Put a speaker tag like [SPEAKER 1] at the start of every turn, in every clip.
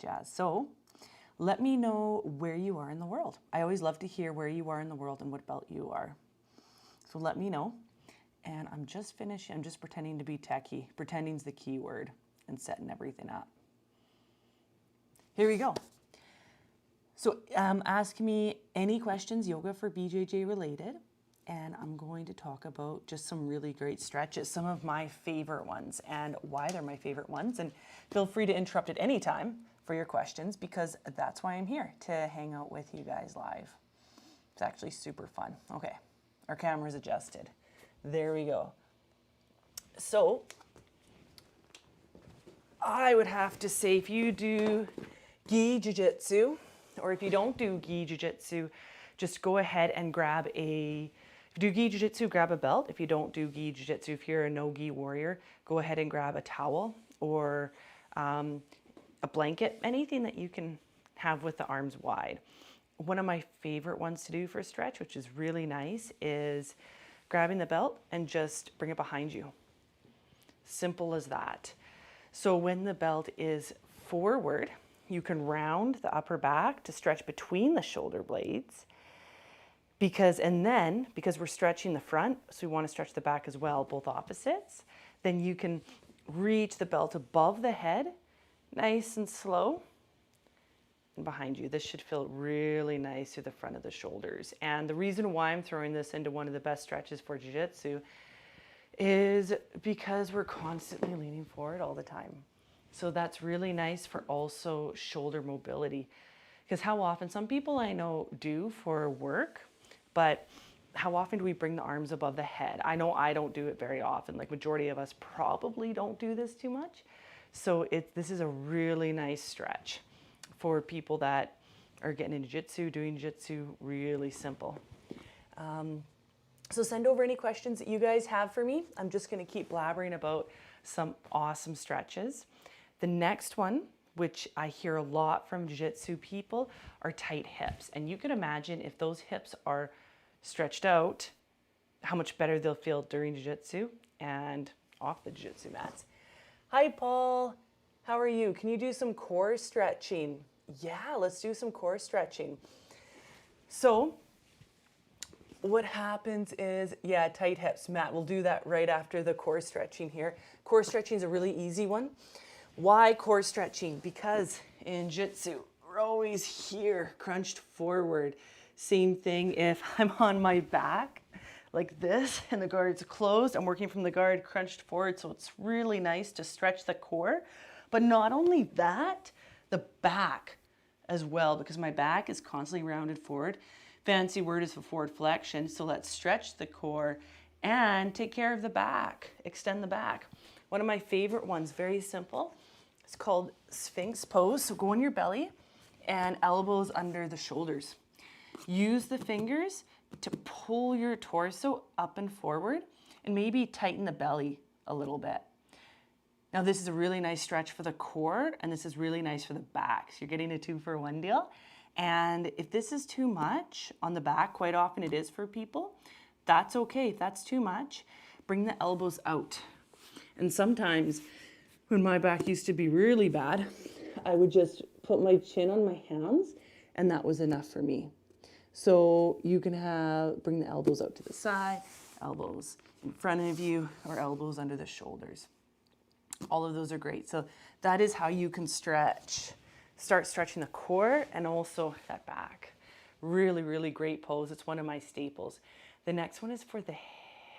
[SPEAKER 1] jazz. So let me know where you are in the world. I always love to hear where you are in the world and what belt you are. So let me know. And I'm just finishing. I'm just pretending to be techie. Pretending's the key word and setting everything up. Here we go. So ask me any questions, yoga for BJJ related. And I'm going to talk about just some really great stretches, some of my favorite ones and why they're my favorite ones. And feel free to interrupt at any time for your questions because that's why I'm here, to hang out with you guys live. It's actually super fun. Okay, our camera's adjusted. There we go. So I would have to say, if you do gi jiu-jitsu, or if you don't do gi jiu-jitsu, just go ahead and grab a, if you do gi jiu-jitsu, grab a belt. If you don't do gi jiu-jitsu, if you're a no-gi warrior, go ahead and grab a towel or a blanket, anything that you can have with the arms wide. One of my favorite ones to do for a stretch, which is really nice, is grabbing the belt and just bring it behind you. Simple as that. So when the belt is forward, you can round the upper back to stretch between the shoulder blades. Because we're stretching the front, so we want to stretch the back as well, both opposites, then you can reach the belt above the head, nice and slow, and behind you. This should feel really nice through the front of the shoulders. And the reason why I'm throwing this into one of the best stretches for jiu-jitsu is because we're constantly leaning forward all the time. So that's really nice for also shoulder mobility. Because how often, some people I know do for work, but how often do we bring the arms above the head? I know I don't do it very often. Like majority of us probably don't do this too much. So this is a really nice stretch for people that are getting into jiu-jitsu, doing jiu-jitsu, really simple. So send over any questions that you guys have for me. I'm just gonna keep blabbering about some awesome stretches. The next one, which I hear a lot from jiu-jitsu people, are tight hips. And you can imagine if those hips are stretched out, how much better they'll feel during jiu-jitsu and off the jiu-jitsu mats. Hi, Paul. How are you? Can you do some core stretching? Yeah, let's do some core stretching. So what happens is, yeah, tight hips. Matt, we'll do that right after the core stretching here. Core stretching is a really easy one. Why core stretching? Because in jiu-jitsu, we're always here, crunched forward. Same thing if I'm on my back like this and the guard's closed. I'm working from the guard crunched forward, so it's really nice to stretch the core. But not only that, the back as well, because my back is constantly rounded forward. Fancy word is for forward flexion. So let's stretch the core and take care of the back, extend the back. One of my favorite ones, very simple. It's called Sphinx Pose. So go on your belly and elbows under the shoulders. Use the fingers to pull your torso up and forward and maybe tighten the belly a little bit. Now this is a really nice stretch for the core and this is really nice for the back. So you're getting a 2-for-1 deal. And if this is too much on the back, quite often it is for people, that's okay. If that's too much, bring the elbows out. And sometimes when my back used to be really bad, I would just put my chin on my hands and that was enough for me. So you can bring the elbows out to the side, elbows in front of you, or elbows under the shoulders. All of those are great. So that is how you can start stretching the core and also that back. Really, really great pose. It's one of my staples. The next one is for the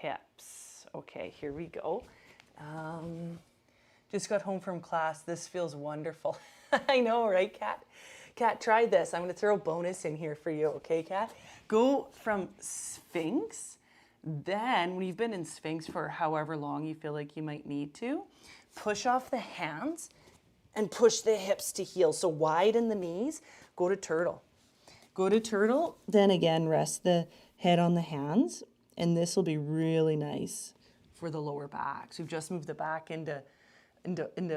[SPEAKER 1] hips. Okay, here we go. Just got home from class. This feels wonderful. I know, right, Kat? Kat, try this. I'm going to throw a bonus in here for you, okay, Kat? Go from Sphinx. Then, when you've been in Sphinx for however long you feel like you might need to, push off the hands and push the hips to heel. So widen the knees. Go to turtle. Go to turtle. Then again, rest the head on the hands. And this will be really nice for the lower back. So we've just moved the back into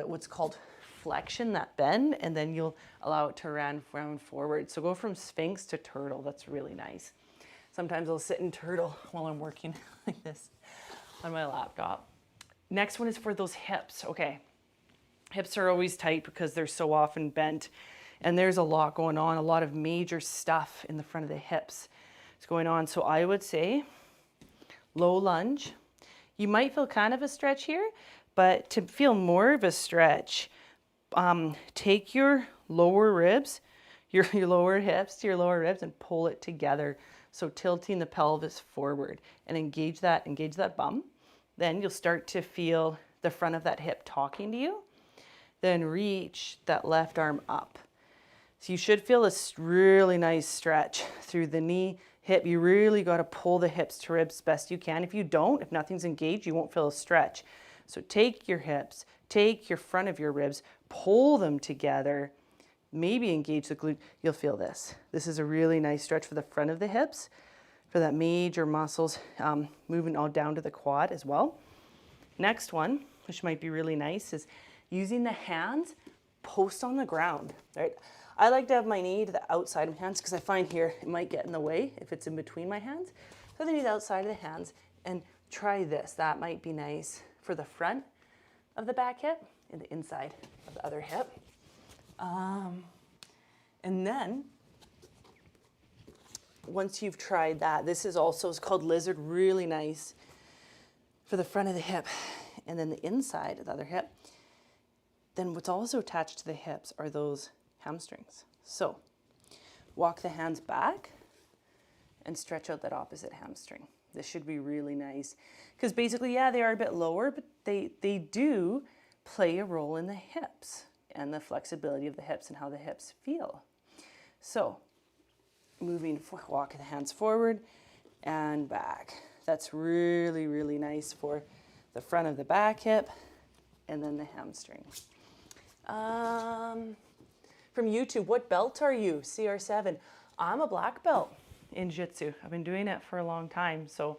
[SPEAKER 1] what's called flexion, that bend, and then you'll allow it to round forward. So go from Sphinx to turtle. That's really nice. Sometimes I'll sit in turtle while I'm working like this on my laptop. Next one is for those hips. Okay. Hips are always tight because they're so often bent, and there's a lot going on, a lot of major stuff in the front of the hips is going on. So I would say low lunge. You might feel kind of a stretch here, but to feel more of a stretch, take your lower ribs, your lower hips to your lower ribs and pull it together. So tilting the pelvis forward and engage that bum. Then you'll start to feel the front of that hip talking to you. Then reach that left arm up. So you should feel a really nice stretch through the knee, hip. You really got to pull the hips to ribs best you can. If you don't, if nothing's engaged, you won't feel a stretch. So take your hips, take your front of your ribs, pull them together, maybe engage the glute. You'll feel this. This is a really nice stretch for the front of the hips, for that major muscles, moving all down to the quad as well. Next one, which might be really nice, is using the hands post on the ground, right? I like to have my knee to the outside of my hands because I find here it might get in the way if it's in between my hands. So the knee to the outside of the hands and try this. That might be nice for the front of the back hip and the inside of the other hip. And then once you've tried that, this is also, it's called lizard, really nice for the front of the hip and then the inside of the other hip. Then what's also attached to the hips are those hamstrings. So walk the hands back and stretch out that opposite hamstring. This should be really nice because basically, yeah, they are a bit lower, but they do play a role in the hips and the flexibility of the hips and how the hips feel. So walk the hands forward and back. That's really, really nice for the front of the back hip and then the hamstring. From YouTube, what belt are you? CR7. I'm a black belt in Jiu-Jitsu. I've been doing it for a long time. So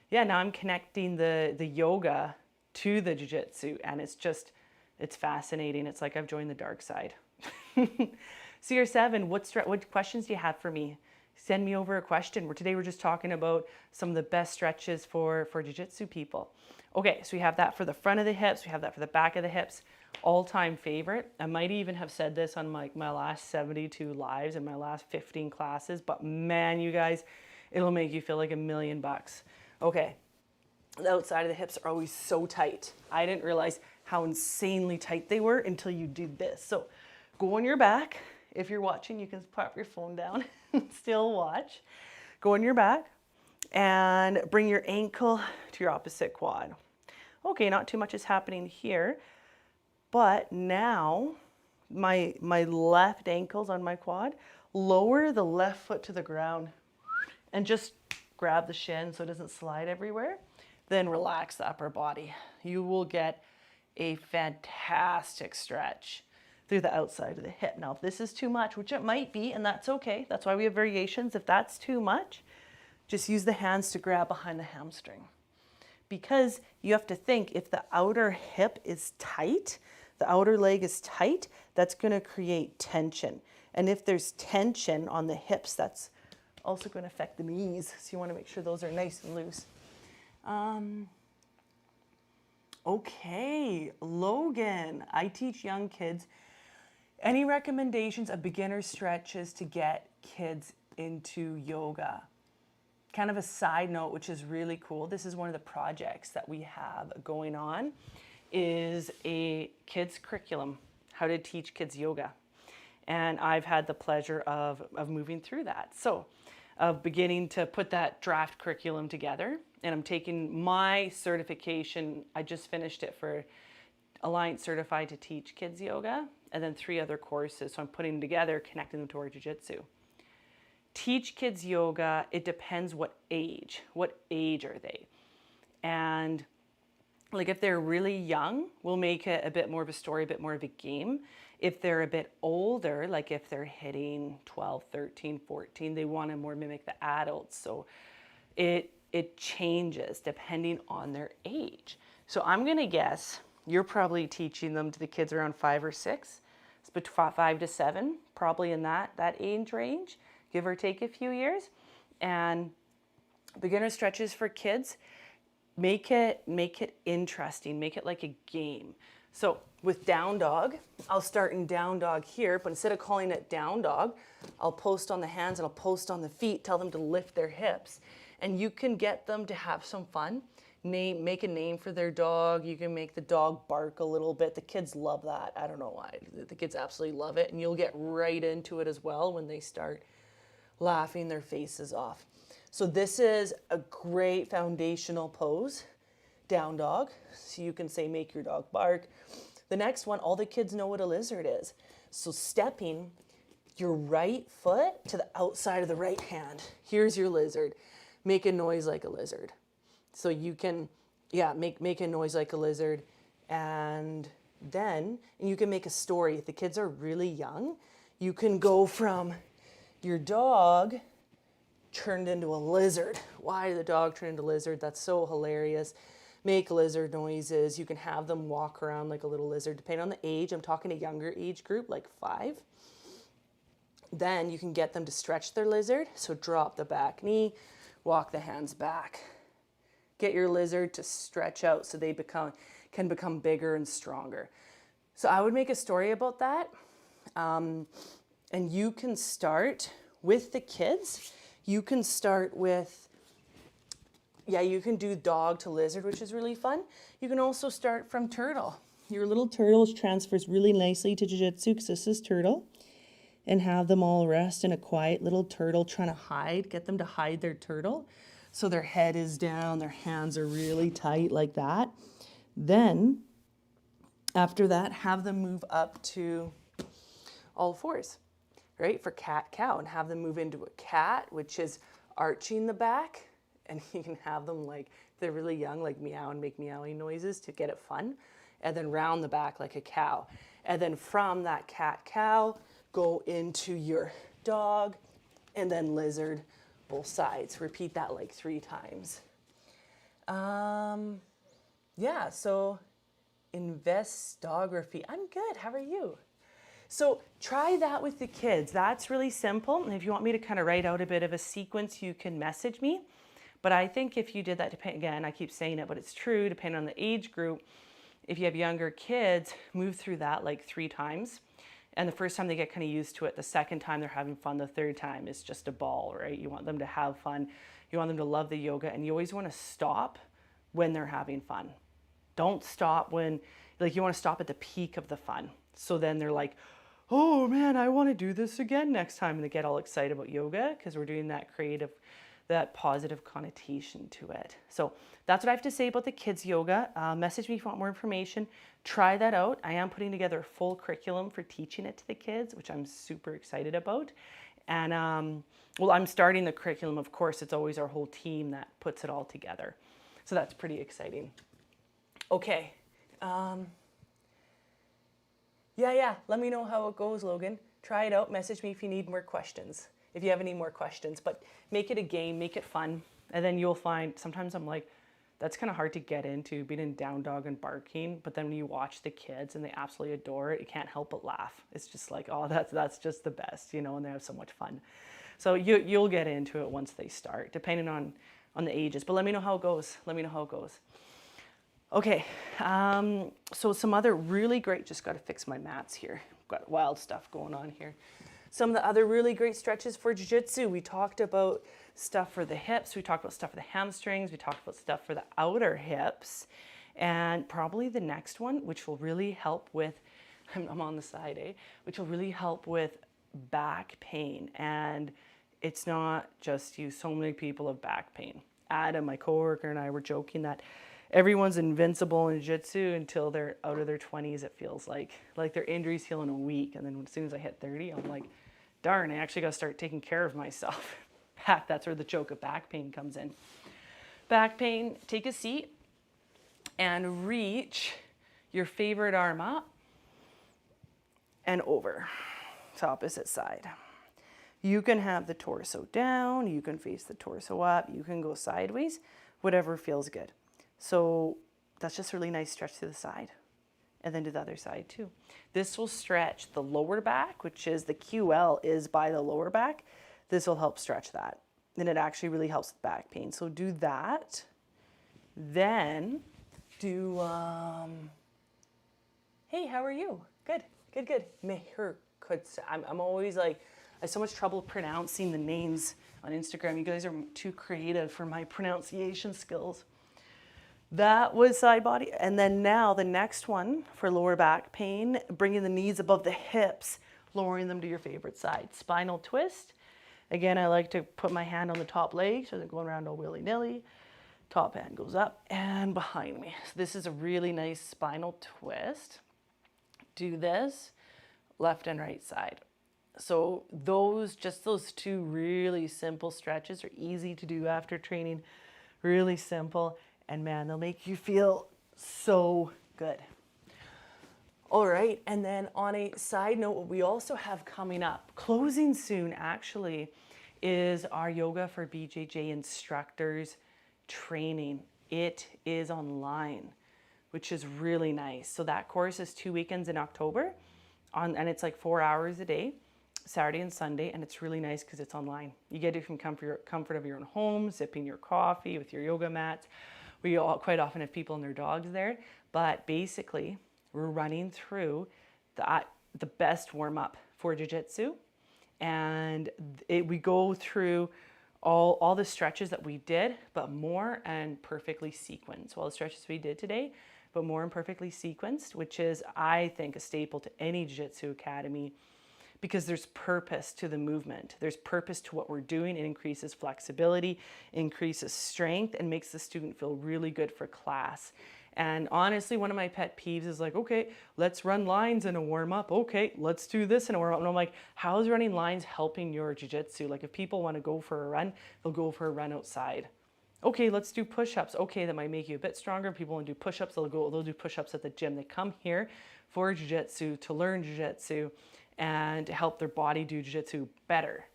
[SPEAKER 1] yeah, now I'm connecting the yoga to the Jiu-Jitsu, and it's fascinating. It's like I've joined the dark side. CR7, what questions do you have for me? Send me over a question. Today we're just talking about some of the best stretches for Jiu-Jitsu people. Okay, so we have that for the front of the hips. We have that for the back of the hips. All-time favorite. I might even have said this on my last 72 lives and my last 15 classes, but man, you guys, it'll make you feel like $1,000,000. Okay, the outside of the hips are always so tight. I didn't realize how insanely tight they were until you did this. So go on your back. If you're watching, you can pop your phone down and still watch. Go on your back and bring your ankle to your opposite quad. Okay, not too much is happening here, but now my left ankle's on my quad. Lower the left foot to the ground and just grab the shin so it doesn't slide everywhere. Then relax the upper body. You will get a fantastic stretch through the outside of the hip. Now, if this is too much, which it might be, and that's okay. That's why we have variations. If that's too much, just use the hands to grab behind the hamstring. Because you have to think, if the outer hip is tight, the outer leg is tight, that's going to create tension. And if there's tension on the hips, that's also going to affect the knees. So you want to make sure those are nice and loose. Okay, Logan, I teach young kids. Any recommendations of beginner stretches to get kids into yoga? Kind of a side note, which is really cool. This is one of the projects that we have going on, is a kids curriculum, how to teach kids yoga. And I've had the pleasure of moving through that. So of beginning to put that draft curriculum together, and I'm taking my certification. I just finished it for Alliance Certified to Teach Kids Yoga, and then 3 other courses. So I'm putting them together, connecting them to our jiu-jitsu. Teach kids yoga, it depends what age. What age are they? And like if they're really young, we'll make it a bit more of a story, a bit more of a game. If they're a bit older, like if they're hitting 12, 13, 14, they want to more mimic the adults. So it changes depending on their age. So I'm going to guess you're probably teaching them to the kids around 5 or 6. It's between 5 to 7, probably in that age range, give or take a few years. And beginner stretches for kids, make it interesting, make it like a game. So with down dog, I'll start in down dog here, but instead of calling it down dog, I'll post on the hands and I'll post on the feet, tell them to lift their hips. And you can get them to have some fun. Make a name for their dog. You can make the dog bark a little bit. The kids love that. I don't know why. The kids absolutely love it. And you'll get right into it as well when they start laughing their faces off. So this is a great foundational pose, down dog. So you can say, make your dog bark. The next one, all the kids know what a lizard is. So stepping your right foot to the outside of the right hand. Here's your lizard. Make a noise like a lizard. So you can, make a noise like a lizard. And then you can make a story. If the kids are really young, you can go from your dog turned into a lizard. Why did the dog turn into a lizard? That's so hilarious. Make lizard noises. You can have them walk around like a little lizard, depending on the age. I'm talking a younger age group, like 5. Then you can get them to stretch their lizard. So drop the back knee, walk the hands back. Get your lizard to stretch out so they can become bigger and stronger. So I would make a story about that. And you can start with the kids. You can start with, you can do dog to lizard, which is really fun. You can also start from turtle. Your little turtle transfers really nicely to jiu-jitsu because this is turtle. And have them all rest in a quiet little turtle trying to hide. Get them to hide their turtle. So their head is down, their hands are really tight like that. Then, after that, have them move up to all fours, right? For cat-cow, and have them move into a cat, which is arching the back. And you can have them, like, if they're really young, like meow and make meowing noises to get it fun. And then round the back like a cow. And then from that cat-cow, go into your dog, and then lizard, both sides. Repeat that like 3 times. So investography. I'm good. How are you? So try that with the kids. That's really simple. And if you want me to kind of write out a bit of a sequence, you can message me. But I think if you did that, again, I keep saying it, but it's true, depending on the age group, if you have younger kids, move through that like 3 times. And the first time they get kind of used to it, the second time they're having fun, the third time is just a ball, right? You want them to have fun. You want them to love the yoga, and you always want to stop when they're having fun. Don't stop when, like, you want to stop at the peak of the fun. So then they're like, oh man, I want to do this again next time. And they get all excited about yoga because we're doing that that positive connotation to it. So that's what I have to say about the kids yoga. Message me if you want more information. Try that out. I am putting together a full curriculum for teaching it to the kids, which I'm super excited about. And I'm starting the curriculum. Of course, it's always our whole team that puts it all together. So that's pretty exciting. Okay. Let me know how it goes, Logan. Try it out. Message me if you need more questions. If you have any more questions, but make it a game, make it fun. And then you'll find, sometimes I'm like, that's kind of hard to get into, being in down dog and barking. But then when you watch the kids and they absolutely adore it, you can't help but laugh. It's just like, oh, that's just the best, and they have so much fun. So you'll get into it once they start, depending on the ages. But let me know how it goes. Okay, so some other really great, just got to fix my mats here. Got wild stuff going on here. Some of the other really great stretches for jiu-jitsu. We talked about stuff for the hips. We talked about stuff for the hamstrings. We talked about stuff for the outer hips. And probably the next one, which will really help with, I'm on the side, which will really help with back pain. And it's not just you. So many people have back pain. Adam, my coworker, and I were joking that everyone's invincible in jiu-jitsu until they're out of their 20s, it feels like their injuries heal in a week. And then as soon as I hit 30, I'm like, darn, I actually got to start taking care of myself. That's where the joke of back pain comes in. Back pain, take a seat and reach your favorite arm up and over to opposite side. You can have the torso down, you can face the torso up, you can go sideways, whatever feels good. So that's just a really nice stretch to the side. And then to the other side too. This will stretch the lower back, which is the QL is by the lower back. This will help stretch that. And it actually really helps with back pain. So do that. Then do Hey, how are you? Good, good, good. I'm always like, I have so much trouble pronouncing the names on Instagram. You guys are too creative for my pronunciation skills. That was side body. And then now the next one for lower back pain, bringing the knees above the hips, lowering them to your favorite side. Spinal twist. Again, I like to put my hand on the top leg so they're going around all willy-nilly. Top hand goes up and behind me. So this is a really nice spinal twist. Do this, left and right side. So just those two really simple stretches are easy to do after training, really simple, and man, they'll make you feel so good. All right, and then on a side note, what we also have coming up, closing soon actually, is our Yoga for BJJ instructors training. It is online, which is really nice. So that course is 2 weekends in October, and it's like 4 hours a day, Saturday and Sunday, and it's really nice because it's online. You get it from comfort of your own home, sipping your coffee with your yoga mats. We all quite often have people and their dogs there, but basically we're running through the best warm-up for jiu-jitsu, and we go through all the stretches that we did, but more and perfectly sequenced. All the stretches we did today, but more and perfectly sequenced, which is, I think, a staple to any jiu-jitsu academy, because there's purpose to the movement. There's purpose to what we're doing. It increases flexibility, increases strength, and makes the student feel really good for class. And honestly, one of my pet peeves is like, okay, let's run lines in a warm-up. Okay, let's do this in a warm-up. And I'm like, how is running lines helping your jiu-jitsu? Like if people want to go for a run, they'll go for a run outside. Okay, let's do push-ups. Okay, that might make you a bit stronger. People want to do push-ups, they'll do push-ups at the gym. They come here for jiu-jitsu, to learn jiu-jitsu, and to help their body do jiu-jitsu better.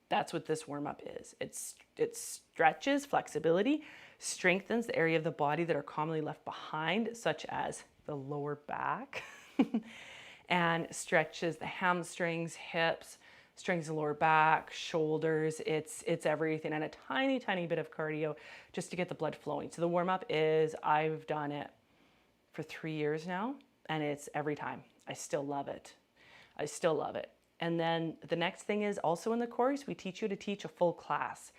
[SPEAKER 1] That's what this warm-up is. It stretches flexibility, strengthens the area of the body that are commonly left behind, such as the lower back, and stretches the hamstrings, hips, strengthens the lower back, shoulders. It's everything, and a tiny, tiny bit of cardio just to get the blood flowing. So the warm-up is, I've done it for 3 years now, and it's every time. I still love it. I still love it. And then the next thing is also in the course, we teach you to teach a full class.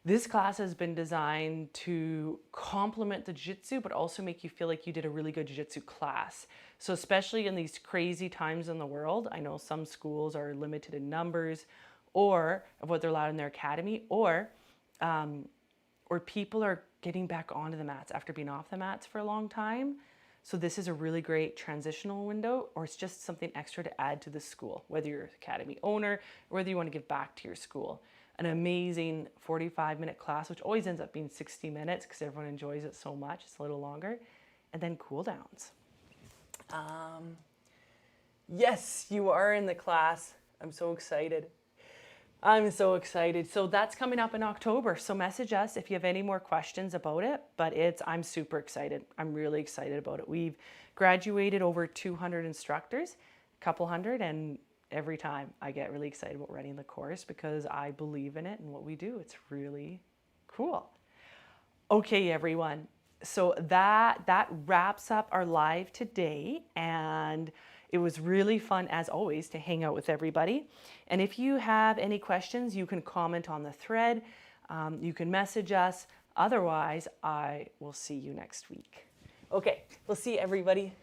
[SPEAKER 1] This class has been designed to complement the jiu-jitsu, but also make you feel like you did a really good jiu-jitsu class. So especially in these crazy times in the world, I know some schools are limited in numbers or of what they're allowed in their academy, or people are getting back onto the mats after being off the mats for a long time. So this is a really great transitional window, or it's just something extra to add to the school, whether you're an academy owner or whether you want to give back to your school. An amazing 45-minute class, which always ends up being 60 minutes because everyone enjoys it so much. It's a little longer. And then cool downs. Yes, you are in the class. I'm so excited. I'm so excited. So that's coming up in October. So message us if you have any more questions about it, but I'm super excited. I'm really excited about it. We've graduated over 200 instructors, a couple hundred, and every time I get really excited about running the course because I believe in it and what we do. It's really cool. Okay, everyone. So that wraps up our live today, and it was really fun, as always, to hang out with everybody. And if you have any questions, you can comment on the thread. You can message us. Otherwise, I will see you next week. Okay, we'll see everybody.